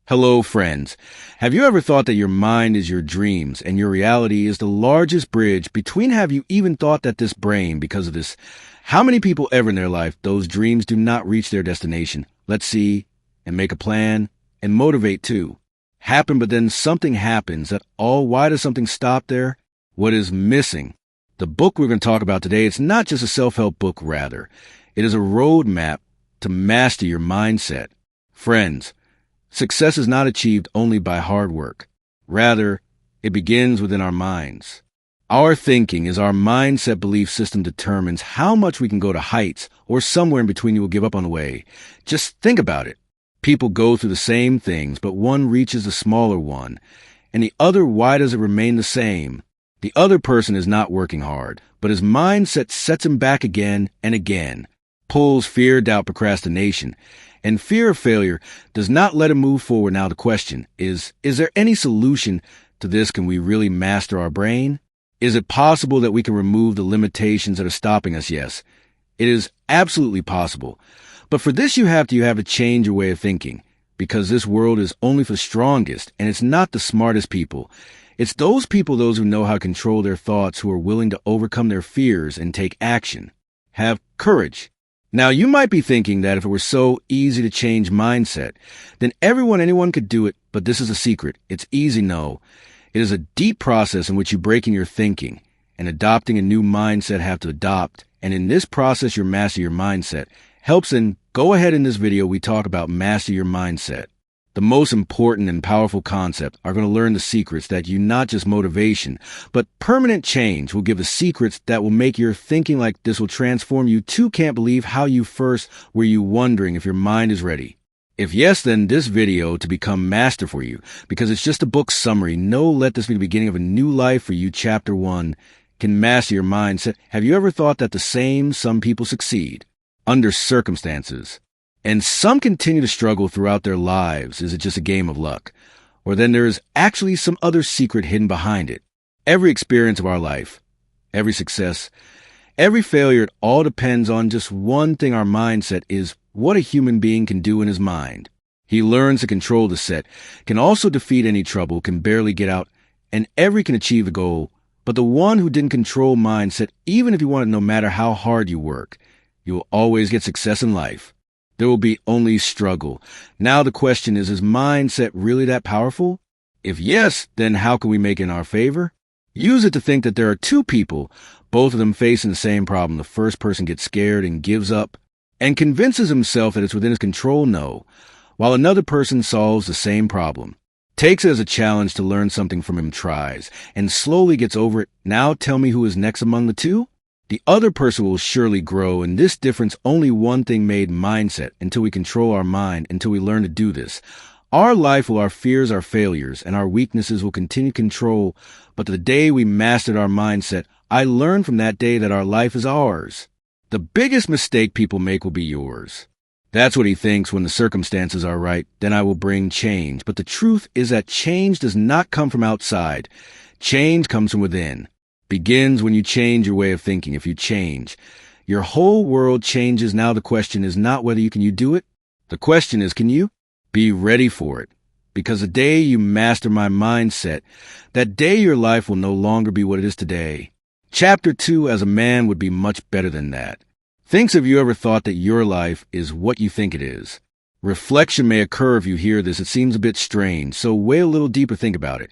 Hello, friends. Have you ever thought that your mind is your dreams and your reality is the largest bridge between? Have you even thought that this brain, because of this, how many people ever in their life, those dreams do not reach their destination? Let's see, and make a plan, and motivate too. Happen, but then something happens. Why does something stop there? What is missing? The book we're going to talk about today, it's not just a self-help book, rather. It is a roadmap to master your mindset. Friends, success is not achieved only by hard work. Rather, it begins within our minds. Our thinking is our mindset belief system determines how much we can go to heights or somewhere in between you will give up on the way. Just think about it. People go through the same things, but one reaches a smaller one. And the other, why does it remain the same? The other person is not working hard, but his mindset sets him back again and again, pulls fear, doubt, procrastination. And fear of failure does not let him move forward. Now the question is there any solution to this? Can we really master our brain? Is it possible that we can remove the limitations that are stopping us? Yes, it is absolutely possible. But for this, you have to change your way of thinking, because this world is only for the strongest, and it's not the smartest people. It's those who know how to control their thoughts, who are willing to overcome their fears and take action. Have courage. Now, you might be thinking that if it were so easy to change mindset, then anyone could do it, but this is a secret. It's easy, no. It is a deep process in which you break in your thinking, and adopting a new mindset have to adopt, and in this process, you master your mindset. Helps in, go ahead in this video, we talk about master your mindset. The most important and powerful concept are going to learn the secrets that you not just motivation, but permanent change will give the secrets that will make your thinking like this will transform you. Too can't believe how you first were you wondering if your mind is ready. If yes, then this video to become master for you, because it's just a book summary. No, let this be the beginning of a new life for you. Chapter 1 can master your mindset. Have you ever thought that some people succeed under circumstances, and some continue to struggle throughout their lives? Is it just a game of luck? Or then there is actually some other secret hidden behind it? Every experience of our life, every success, every failure, it all depends on just one thing. Our mindset is what a human being can do in his mind. He learns to control the set, can also defeat any trouble, can barely get out, and every can achieve a goal. But the one who didn't control mindset, even if you want it, no matter how hard you work, you will always get success in life. There will be only struggle. Now the question is mindset really that powerful? If yes, then how can we make it in our favor? Use it to think that there are two people, both of them facing the same problem. The first person gets scared and gives up and convinces himself that it's within his control, no, while another person solves the same problem, takes it as a challenge to learn something from him, tries, and slowly gets over it. Now tell me who is next among the two? The other person will surely grow, and this difference, only one thing made mindset. Until we control our mind, until we learn to do this, our life will, our fears, our failures, and our weaknesses will continue to control. But the day we mastered our mindset, I learned from that day that our life is ours. The biggest mistake people make will be yours. That's what he thinks when the circumstances are right, then I will bring change. But the truth is that change does not come from outside. Change comes from within. Begins when you change your way of thinking. If you change, your whole world changes. Now the question is not whether you do it. The question is, can you be ready for it? Because the day you master my mindset, that day your life will no longer be what it is today. Chapter 2, as a man, would be much better than that. Thinks, have you ever thought that your life is what you think it is? Reflection may occur if you hear this. It seems a bit strange, so wait a little deeper, think about it.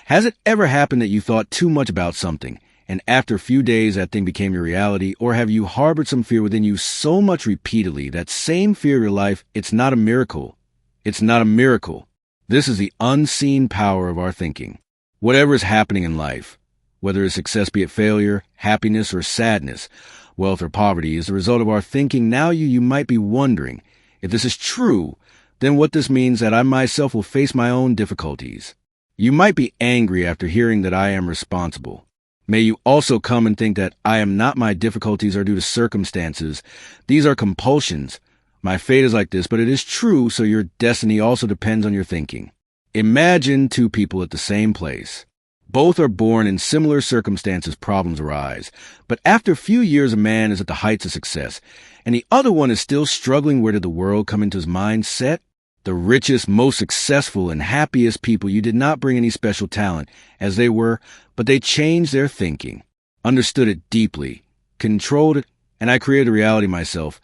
Has it ever happened that you thought too much about something, and after a few days that thing became your reality? Or have you harbored some fear within you so much repeatedly, that same fear of your life, it's not a miracle. It's not a miracle. This is the unseen power of our thinking. Whatever is happening in life, whether it's success, be it failure, happiness, or sadness, wealth or poverty, is the result of our thinking. Now you might be wondering, if this is true, then what this means that I myself will face my own difficulties. You might be angry after hearing that I am responsible. May you also come and think that I am not. My difficulties are due to circumstances. These are compulsions. My fate is like this, but it is true, so your destiny also depends on your thinking. Imagine two people at the same place. Both are born in similar circumstances. Problems arise. But after a few years, a man is at the heights of success, and the other one is still struggling. Where did the world come into his mindset? The richest, most successful, and happiest people you did not bring any special talent, as they were, but they changed their thinking, understood it deeply, controlled it, and I created a reality myself.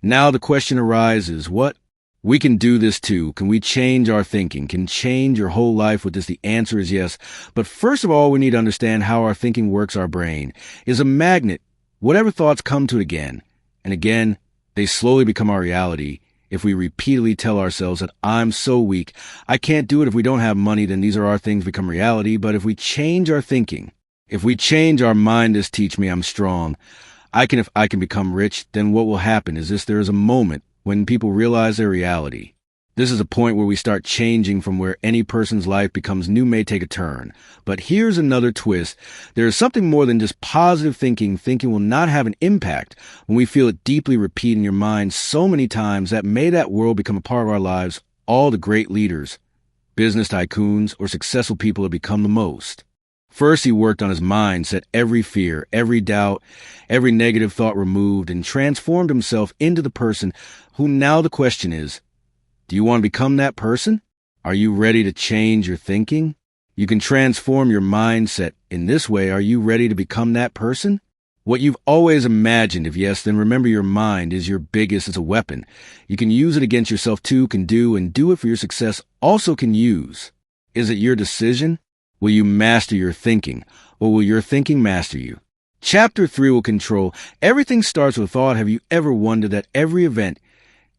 Now the question arises, what? We can do this too. Can we change our thinking? Can change your whole life with this? The answer is yes. But first of all, we need to understand how our thinking works. Our brain is a magnet. Whatever thoughts come to it again and again, they slowly become our reality. If we repeatedly tell ourselves that I'm so weak, I can't do it if we don't have money, then these are our things become reality. But if we change our thinking, if we change our mind is teach me I'm strong, if I can become rich, then what will happen is there is a moment when people realize their reality. This is a point where we start changing from where any person's life becomes new may take a turn. But here's another twist. There is something more than just positive thinking. Thinking will not have an impact when we feel it deeply repeat in your mind so many times that may that world become a part of our lives. All the great leaders, business tycoons, or successful people have become the most. First, he worked on his mind, set every fear, every doubt, every negative thought removed, and transformed himself into the person who now the question is, do you want to become that person? Are you ready to change your thinking? You can transform your mindset in this way. Are you ready to become that person? What you've always imagined, if yes, then remember your mind is your biggest, it's a weapon. You can use it against yourself too, can do, and do it for your success also can use. Is it your decision? Will you master your thinking, or will your thinking master you? Chapter 3 will control. Everything starts with thought. Have you ever wondered that every event,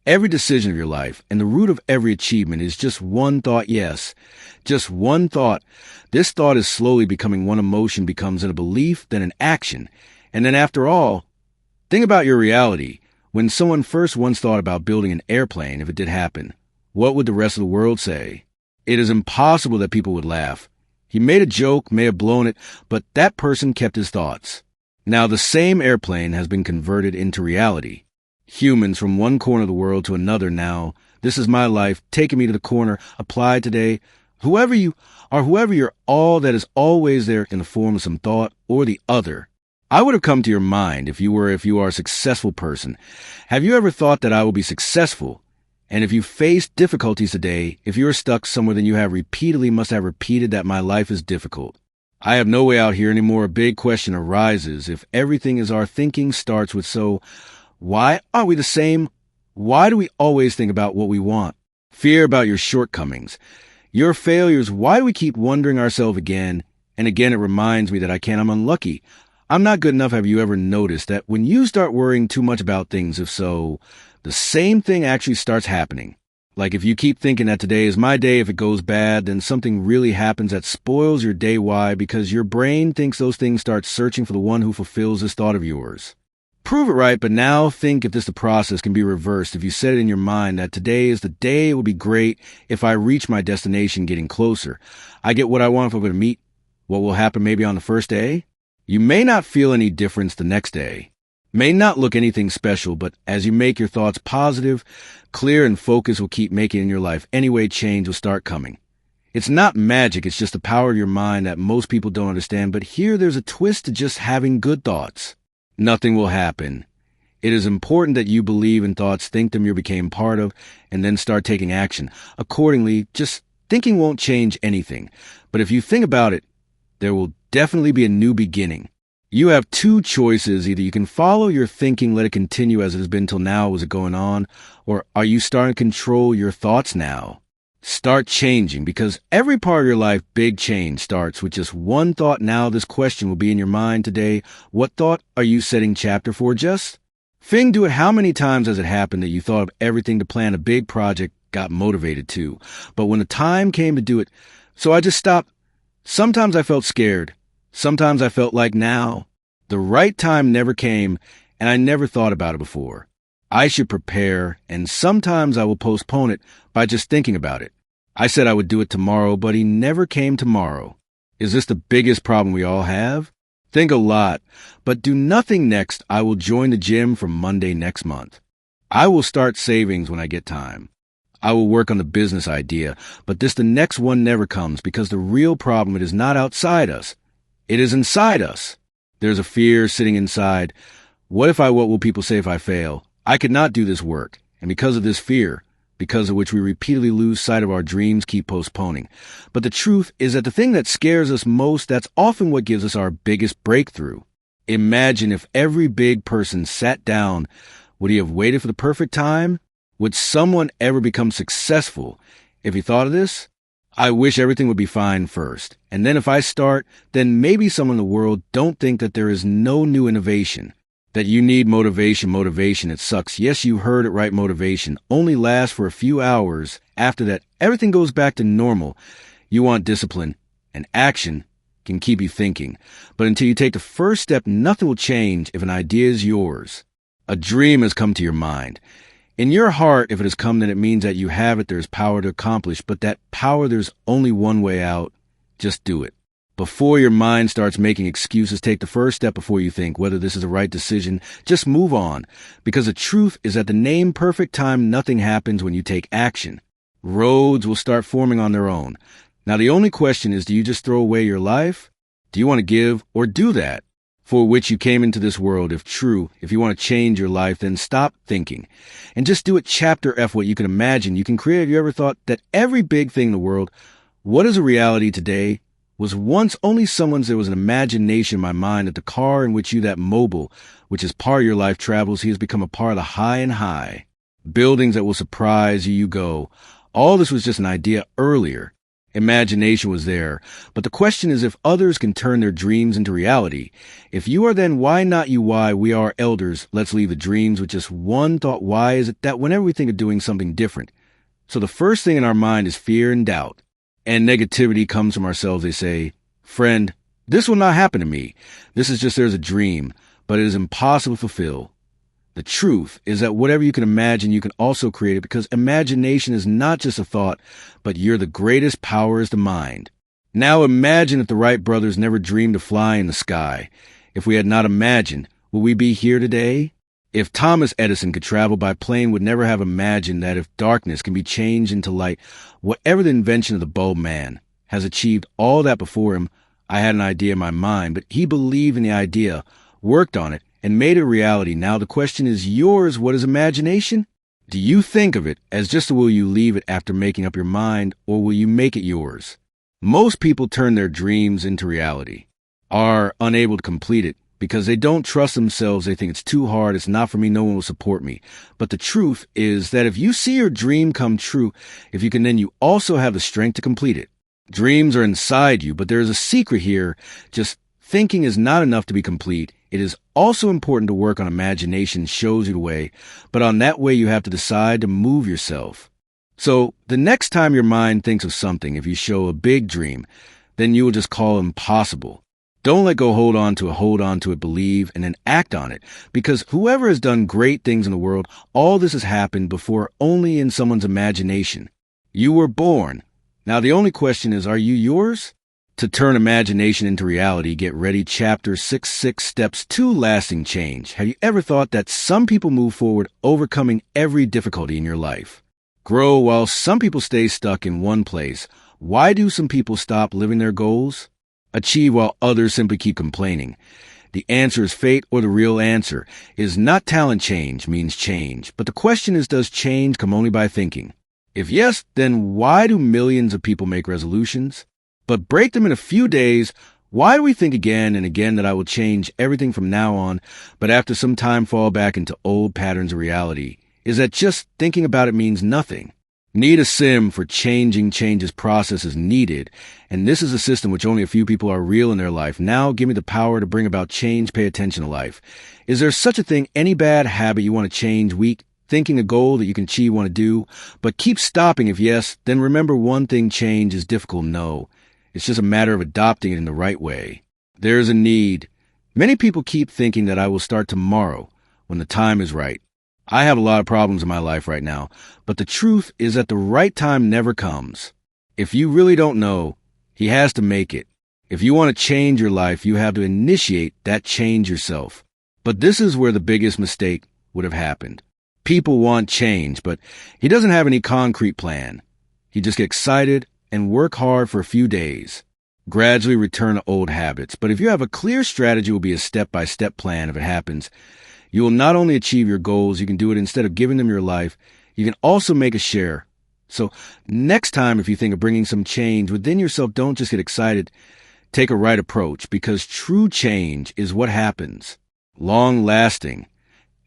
every decision of your life, and the root of every achievement is just one thought? Yes, just one thought. This thought is slowly becoming one emotion, becomes a belief, then an action. And then after all, think about your reality. When someone first once thought about building an airplane, if it did happen, what would the rest of the world say? It is impossible that people would laugh. He made a joke, may have blown it, but that person kept his thoughts. Now the same airplane has been converted into reality. Humans from one corner of the world to another now. This is my life, taking me to the corner, applied today. Whoever you are, whoever you're, all that is always there in the form of some thought or the other. I would have come to your mind if you are a successful person. Have you ever thought that I will be successful? And if you face difficulties today, if you are stuck somewhere, then you must have repeated that my life is difficult. I have no way out here anymore. A big question arises. If everything is our thinking starts with so, why are we the same? Why do we always think about what we want? Fear about your shortcomings, your failures. Why do we keep wondering ourselves again and again? It reminds me that I'm unlucky. I'm not good enough. Have you ever noticed that when you start worrying too much about things, if so, the same thing actually starts happening? Like if you keep thinking that today is my day, if it goes bad, then something really happens that spoils your day. Why? Because your brain thinks those things start searching for the one who fulfills this thought of yours. Prove it right, but now think if the process can be reversed. If you set it in your mind that today is the day, it will be great if I reach my destination getting closer. I get what I want if I'm going to meet. What will happen maybe on the first day? You may not feel any difference the next day. May not look anything special, but as you make your thoughts positive, clear, and focus will keep making in your life. Anyway, change will start coming. It's not magic, it's just the power of your mind that most people don't understand. But here there's a twist to just having good thoughts. Nothing will happen. It is important that you believe in thoughts, think them, you became part of, and then start taking action. Accordingly, just thinking won't change anything. But if you think about it, there will definitely be a new beginning. You have two choices. Either you can follow your thinking, let it continue as it has been till now, was it going on? Or are you starting to control your thoughts now? Start changing, because every part of your life, big change starts with just one thought. Now this question will be in your mind today. What thought are you setting chapter for? Just do it. How many times has it happened that you thought of everything to plan a big project, got motivated to, but when the time came to do it, so I just stopped. Sometimes I felt scared. Sometimes I felt like now. The right time never came, and I never thought about it before. I should prepare, and sometimes I will postpone it by just thinking about it. I said I would do it tomorrow, but he never came tomorrow. Is this the biggest problem we all have? Think a lot, but do nothing next. I will join the gym from Monday next month. I will start savings when I get time. I will work on the business idea, but the next one never comes, because the real problem, it is not outside us. It is inside us. There's a fear sitting inside. What will people say if I fail? I could not do this work, and because of this fear, because of which we repeatedly lose sight of our dreams, keep postponing. But the truth is that the thing that scares us most, that's often what gives us our biggest breakthrough. Imagine if every big person sat down, would he have waited for the perfect time? Would someone ever become successful if he thought of this? I wish everything would be fine first. And then if I start, then maybe someone in the world don't think that there is no new innovation. That you need motivation, it sucks. Yes, you heard it right, motivation. Only lasts for a few hours. After that, everything goes back to normal. You want discipline, and action can keep you thinking. But until you take the first step, nothing will change if an idea is yours. A dream has come to your mind. In your heart, if it has come, then it means that you have it, there's power to accomplish. But that power, there's only one way out. Just do it. Before your mind starts making excuses, take the first step before you think whether this is the right decision. Just move on. Because the truth is that the name perfect time, nothing happens when you take action. Roads will start forming on their own. Now, the only question is, do you just throw away your life? Do you want to give or do that for which you came into this world? If true, if you want to change your life, then stop thinking and just do it. Chapter F, what you can imagine, you can create. Have you ever thought that every big thing in the world, what is a reality today, was once only someone's? There was an imagination in my mind that the car in which you, that mobile, which is part of your life, travels, he has become a part of the high and high. Buildings that will surprise you, you go. All this was just an idea earlier. Imagination was there. But the question is, if others can turn their dreams into reality, if you are, then why not you? Why? We are elders. Let's leave the dreams with just one thought. Why is it that whenever we think of doing something different, so the first thing in our mind is fear and doubt? And negativity comes from ourselves. They say, friend, this will not happen to me. This is just, there's a dream, but it is impossible to fulfill. The truth is that whatever you can imagine, you can also create it, because imagination is not just a thought, but your the greatest power is the mind. Now imagine if the Wright brothers never dreamed of flying in the sky. If we had not imagined, would we be here today? If Thomas Edison could travel by plane, would never have imagined that if darkness can be changed into light, whatever the invention of the bulb man has achieved all that before him. I had an idea in my mind, but he believed in the idea, worked on it, and made it a reality. Now the question is yours. What is imagination? Do you think of it as just, will you leave it after making up your mind, or will you make it yours? Most people turn their dreams into reality, are unable to complete it, because they don't trust themselves. They think it's too hard. It's not for me. No one will support me. But the truth is that if you see your dream come true, if you can, then you also have the strength to complete it. Dreams are inside you, but there is a secret here. Just thinking is not enough to be complete. It is also important to work on imagination. Shows you the way, but on that way you have to decide to move yourself. So the next time your mind thinks of something, if you show a big dream, then you will just call it impossible. Don't let go, hold on to it, believe, and then act on it. Because whoever has done great things in the world, all this has happened before only in someone's imagination. You were born. Now the only question is, are you yours? To turn imagination into reality, get ready. Chapter 6 Steps to Lasting Change. Have you ever thought that some people move forward, overcoming every difficulty in your life? Grow while some people stay stuck in one place. Why do some people stop living their goals? Achieve while others simply keep complaining. The answer is fate, or the real answer is not talent. Change means change. But the question is, does change come only by thinking? If yes, then why do millions of people make resolutions, but break them in a few days? Why do we think again and again that I will change everything from now on, but after some time fall back into old patterns of reality? Is that just thinking about it means nothing? Need a sim for changing. Changes process is needed, and this is a system which only a few people are real in their life. Now give me the power to bring about change. Pay attention to life. Is there such a thing, any bad habit you want to change? Weak thinking, a goal that you can achieve, want to do, but keep stopping? If yes, then remember one thing: change is difficult. No, it's just a matter of adopting it in the right way. There is a need. Many people keep thinking that I will start tomorrow when the time is right. I have a lot of problems in my life right now, but the truth is that the right time never comes. If you really don't know, he has to make it. If you want to change your life, you have to initiate that change yourself. But this is where the biggest mistake would have happened. People want change, but he doesn't have any concrete plan. He just gets excited and work hard for a few days. Gradually return to old habits. But if you have a clear strategy, it will be a step-by-step plan. If it happens, you will not only achieve your goals, you can do it instead of giving them your life. You can also make a share. So next time, if you think of bringing some change within yourself, don't just get excited. Take a right approach, because true change is what happens, long-lasting,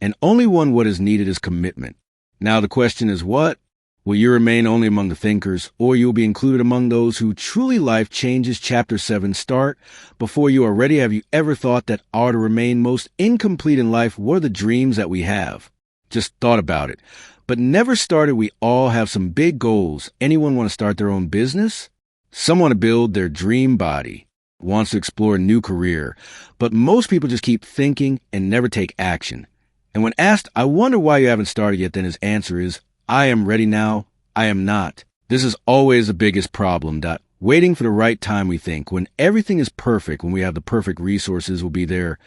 and only what is needed is commitment. Now the question is what? Will you remain only among the thinkers, or you will be included among those who truly life changes? Chapter 7 start before you are ready. Have you ever thought that are to remain most incomplete in life were the dreams that we have? Just thought about it, but never started. We all have some big goals. Anyone want to start their own business? Some want to build their dream body, wants to explore a new career, but most people just keep thinking and never take action. And when asked, I wonder why you haven't started yet, then his answer is, I am ready now. I am not. This is always the biggest problem. Waiting for the right time, we think. When everything is perfect, when we have the perfect resources will be there,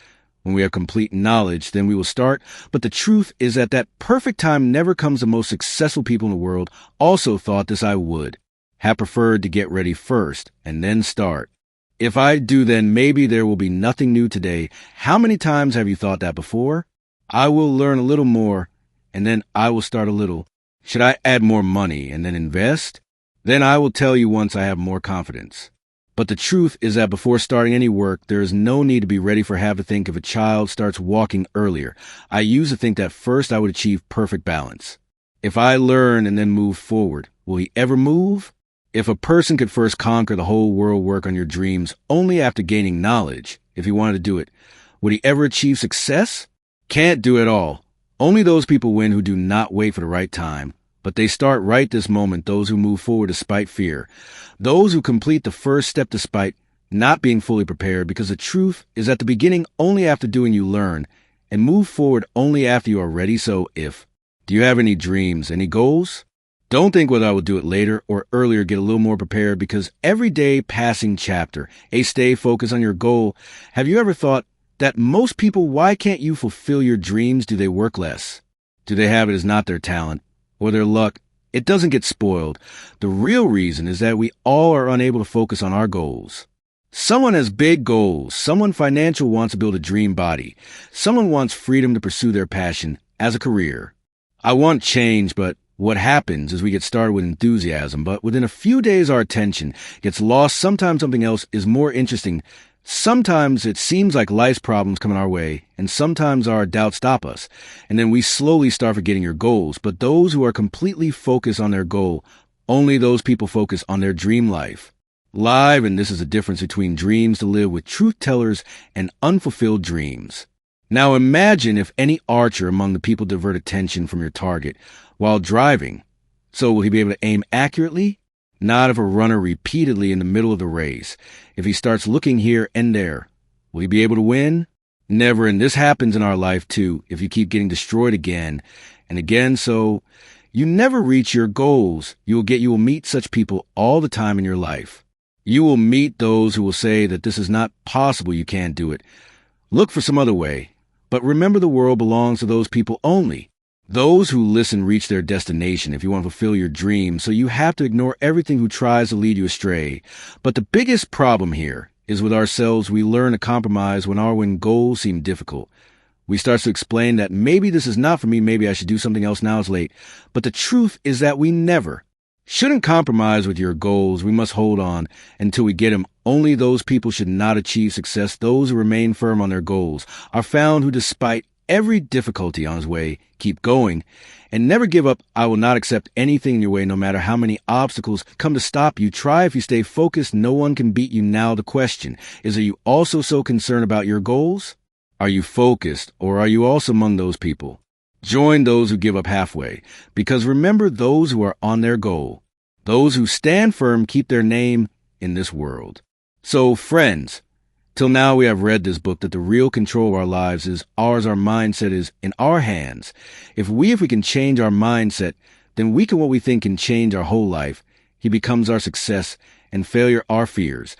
when we have complete knowledge, then we will start. But the truth is that perfect time never comes. The most successful people in the world also thought this. I would have preferred to get ready first and then start. If I do, then maybe there will be nothing new today. How many times have you thought that before? I will learn a little more, and then I will start a little. Should I add more money and then invest? Then I will tell you once I have more confidence. But the truth is that before starting any work, there is no need to be ready for. Have to think if a child starts walking earlier. I used to think that first I would achieve perfect balance. If I learn and then move forward, will he ever move? If a person could first conquer the whole world, work on your dreams only after gaining knowledge, if he wanted to do it, would he ever achieve success? Can't do it all. Only those people win who do not wait for the right time, but they start right this moment. Those who move forward despite fear. Those who complete the first step despite not being fully prepared, because the truth is at the beginning only after doing you learn, and move forward only after you are ready. So do you have any dreams, any goals? Don't think whether I will do it later or earlier. Get a little more prepared, because every day passing chapter, stay focused on your goal. Have you ever thought that most people, why can't you fulfill your dreams? Do they work less? Do they have it as not their talent or their luck? It doesn't get spoiled. The real reason is that we all are unable to focus on our goals. Someone has big goals. Someone financial wants to build a dream body. Someone wants freedom to pursue their passion as a career. I want change, but what happens is we get started with enthusiasm, but within a few days our attention gets lost. Sometimes something else is more interesting. Sometimes it seems like life's problems coming our way, and sometimes our doubts stop us, and then we slowly start forgetting your goals. But those who are completely focused on their goal, only those people focus on their dream life. Live, and this is the difference between dreams to live with truth tellers and unfulfilled dreams. Now imagine if any archer among the people divert attention from your target while driving. So will he be able to aim accurately? Not if a runner repeatedly in the middle of the race. If he starts looking here and there, will he be able to win? Never. And this happens in our life too, if you keep getting destroyed again and again. So you never reach your goals. You will meet such people all the time in your life. You will meet those who will say that this is not possible. You can't do it. Look for some other way. But remember, the world belongs to those people only. Those who listen reach their destination if you want to fulfill your dreams, so you have to ignore everything who tries to lead you astray. But the biggest problem here is with ourselves. We learn to compromise when goals seem difficult. We start to explain that maybe this is not for me, maybe I should do something else, now it's late. But the truth is that we never shouldn't compromise with your goals. We must hold on until we get them. Only those people should not achieve success. Those who remain firm on their goals are found who, despite every difficulty on his way, keep going and never give up. I will not accept anything in your way, no matter how many obstacles come to stop you. Try if you stay focused. No one can beat you. Now the question is, are you also so concerned about your goals? Are you focused, or are you also among those people? Join those who give up halfway, because remember those who are on their goal. Those who stand firm keep their name in this world. So friends, till now we have read this book that the real control of our lives is ours. Our mindset is in our hands. If we can change our mindset, then what we think can change our whole life. He becomes our success, and failure our fears.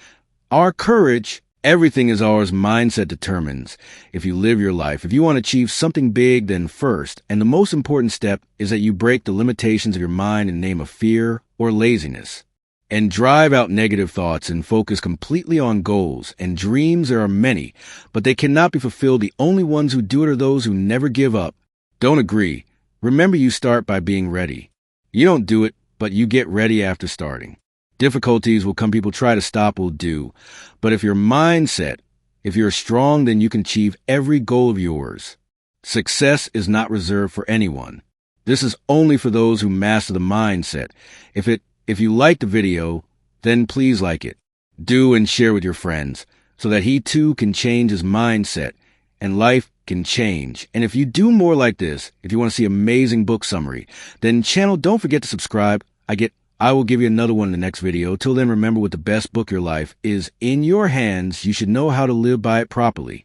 Our courage, everything is ours. Mindset determines if you live your life. If you want to achieve something big, then first, and the most important step, is that you break the limitations of your mind in the name of fear or laziness, and drive out negative thoughts and focus completely on goals and dreams. There are many, but they cannot be fulfilled. The only ones who do it are those who never give up. Don't agree. Remember, you start by being ready. You don't do it, but you get ready after starting. Difficulties will come, people try to stop will do. But if your mindset, if you're strong, then you can achieve every goal of yours. Success is not reserved for anyone. This is only for those who master the mindset. If you like the video, then please like it. Do and share with your friends so that he too can change his mindset and life can change. And if you do more like this, if you want to see amazing book summary, then channel, don't forget to subscribe. I will give you another one in the next video. Till then, remember, with the best book, your life is in your hands. You should know how to live by it properly.